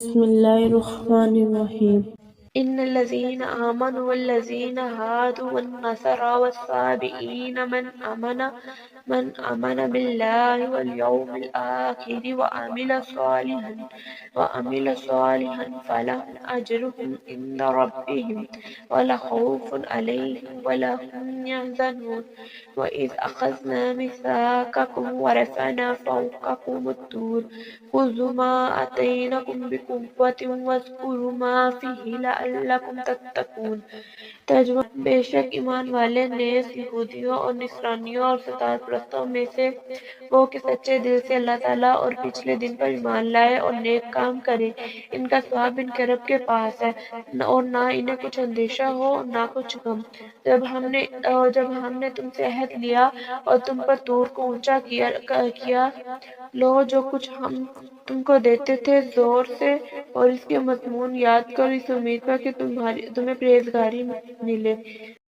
بسم الله الرحمن الرحيم. إن الذين آمنوا والذين هادوا والنصارى والصابئين من آمن بالله واليوم الآخر وعمل صالحا فلهم أجرهم عند ربهم ولا خوف عليهم ولا هم يحزنون وإذ أخذنا ميثاقكم ورفعنا فوقكم الطور خذوا ما آتيناكم بقوة واذكروا ما فيه لعلكم تتقون۔ ترجمہ: بے شک ایمان والے نیز یہودیوں اور نصرانیوں اور ستار پرستوں میں سے وہ کہ سچے دل سے اللہ تعالیٰ اور پچھلے دن پر ایمان لائے اور نیک کام کرے، ان کا ثواب ان کے رب کے پاس ہے، اور نہ انہیں کچھ اندیشہ ہو اور نہ کچھ غم۔ جب ہم نے تم سے عہد لیا اور تم پر طور کو اونچا کیا، لو جو کچھ ہم تم کو دیتے تھے زور سے اور اس کے مضمون یاد کرو، اس امید پر کہ تمہیں پرہیزگاری ملے۔